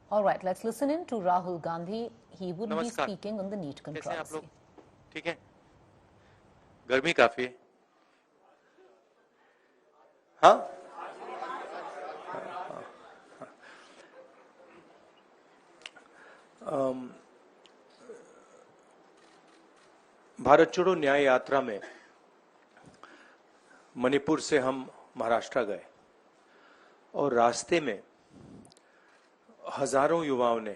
All right, let's listen in to Rahul Gandhi. He would be नमस्कार। speaking on the NEET कैसे हैं आप लोग? controversy. ठीक है। गर्मी काफी है। हाँ? भारत छोड़ो न्याय यात्रा में मणिपुर से हम महाराष्ट्र गए और रास्ते में हजारों युवाओं ने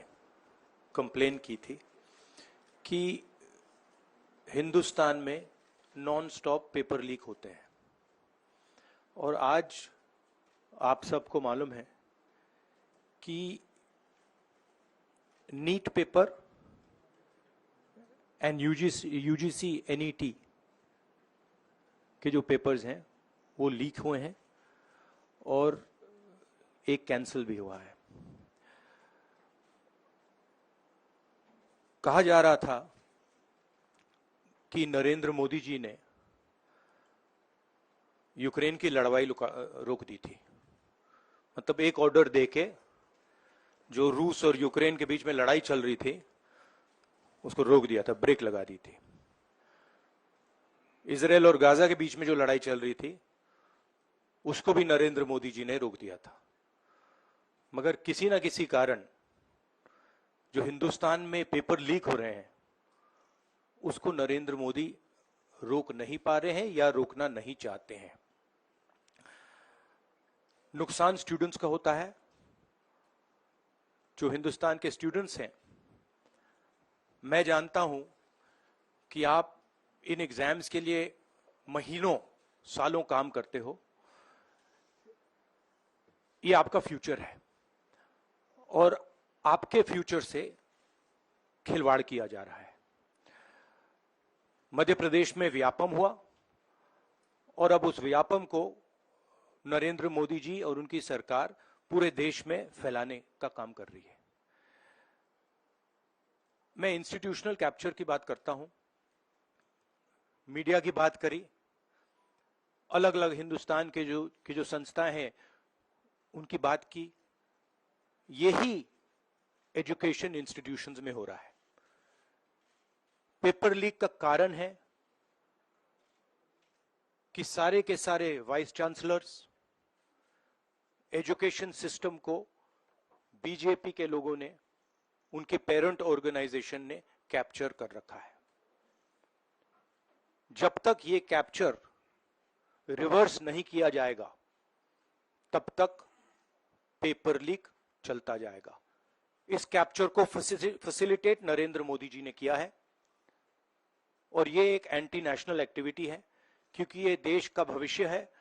कंप्लेन की थी कि हिंदुस्तान में नॉन स्टॉप पेपर लीक होते हैं। और आज आप सबको मालूम है कि NEET paper and UGC NET के जो पेपर्स हैं वो लीक हुए हैं और एक कैंसिल भी हुआ है। कहा जा रहा था कि नरेंद्र मोदी जी ने यूक्रेन की लड़ाई रोक दी थी। मतलब एक ऑर्डर देके जो रूस और यूक्रेन के बीच में लड़ाई चल रही थी उसको रोक दिया था, ब्रेक लगा दी थी। इजराइल और गाजा के बीच में जो लड़ाई चल रही थी उसको भी नरेंद्र मोदी जी ने रोक दिया था। मगर किसी ना किसी कारण जो हिंदुस्तान में पेपर लीक हो रहे हैं उसको नरेंद्र मोदी रोक नहीं पा रहे हैं या रोकना नहीं चाहते हैं। नुकसान स्टूडेंट्स का होता है। जो हिंदुस्तान के स्टूडेंट्स हैं, मैं जानता हूं कि आप इन एग्जाम्स के लिए महीनों सालों काम करते हो। ये आपका फ्यूचर है और आपके फ्यूचर से खिलवाड़ किया जा रहा है। मध्य प्रदेश में व्यापम हुआ और अब उस व्यापम को नरेंद्र मोदी जी और उनकी सरकार पूरे देश में फैलाने का काम कर रही है। मैं इंस्टीट्यूशनल कैप्चर की बात करता हूं, मीडिया की बात करी, अलग अलग हिंदुस्तान के जो संस्थाएं हैं उनकी बात की। यही एजुकेशन इंस्टीट्यूशंस में हो रहा है। पेपर लीक का कारण है कि सारे के सारे वाइस चांसलर्स, एजुकेशन सिस्टम को बीजेपी के लोगों ने, उनके पेरेंट ऑर्गेनाइजेशन ने कैप्चर कर रखा है। जब तक ये कैप्चर रिवर्स नहीं किया जाएगा तब तक पेपर लीक चलता जाएगा। इस कैप्चर को फैसिलिटेट नरेंद्र मोदी जी ने किया है और ये एक एंटी नेशनल एक्टिविटी है क्योंकि ये देश का भविष्य है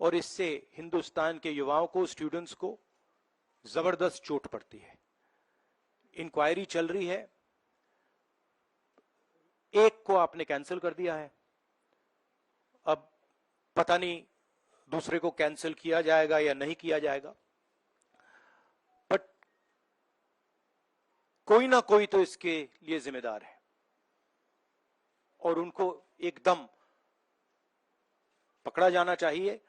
और इससे हिंदुस्तान के युवाओं को, स्टूडेंट्स को जबरदस्त चोट पड़ती है। इंक्वायरी चल रही है, एक को आपने कैंसिल कर दिया है, अब पता नहीं दूसरे को कैंसिल किया जाएगा या नहीं किया जाएगा, बट कोई ना कोई तो इसके लिए जिम्मेदार है और उनको एकदम पकड़ा जाना चाहिए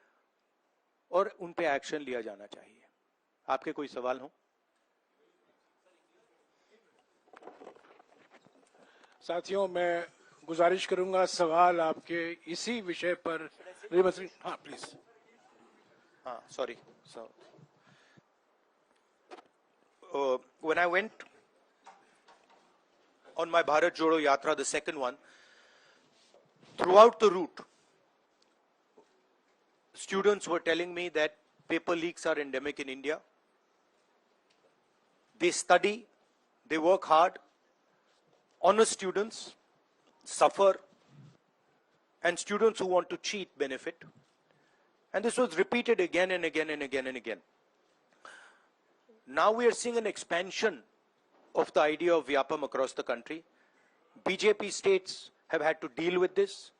और उन पे एक्शन लिया जाना चाहिए। आपके कोई सवाल हो? साथियों, मैं गुजारिश करूंगा सवाल आपके इसी विषय पर। हाँ प्लीज। हाँ, sorry. When I went on my Bharat Jodo Yatra, the second one, throughout the route, students were telling me that paper leaks are endemic in India. They study, they work hard, honest students suffer, and students who want to cheat benefit. And this was repeated again and again and again and again. Now we are seeing an expansion of the idea of Vyapam across the country. BJP states have had to deal with this.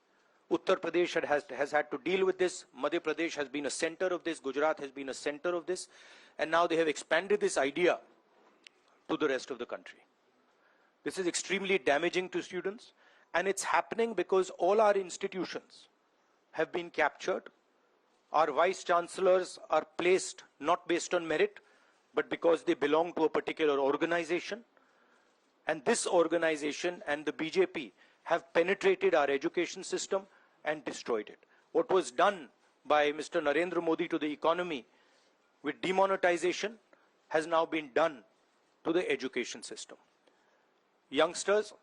Uttar Pradesh has had to deal with this. Madhya Pradesh has been a center of this. Gujarat has been a center of this. And now they have expanded this idea to the rest of the country. This is extremely damaging to students. And it's happening because all our institutions have been captured. Our vice chancellors are placed not based on merit, but because they belong to a particular organization. And this organization and the BJP have penetrated our education system and destroyed it. What was done by Mr. Narendra Modi to the economy with demonetization has now been done to the education system. Youngsters,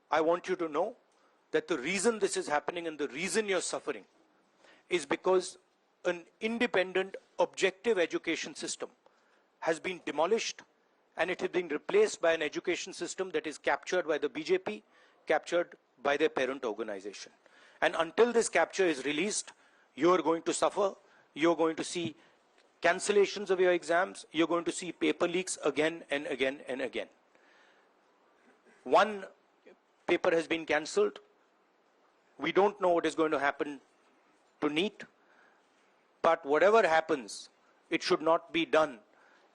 I want you to know that the reason this is happening and the reason you're suffering is because an independent, objective education system has been demolished, and it has been replaced by an education system that is captured by the BJP, captured by their parent organization. And until this capture is released, you are going to suffer. You're going to see cancellations of your exams. You're going to see paper leaks again and again and again. One paper has been cancelled. We don't know what is going to happen to NEET. But whatever happens, it should not be done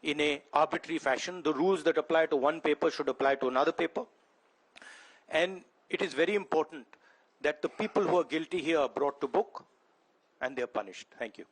in a arbitrary fashion. The rules that apply to one paper should apply to another paper. And it is very important that the people who are guilty here are brought to book and they are punished. Thank you.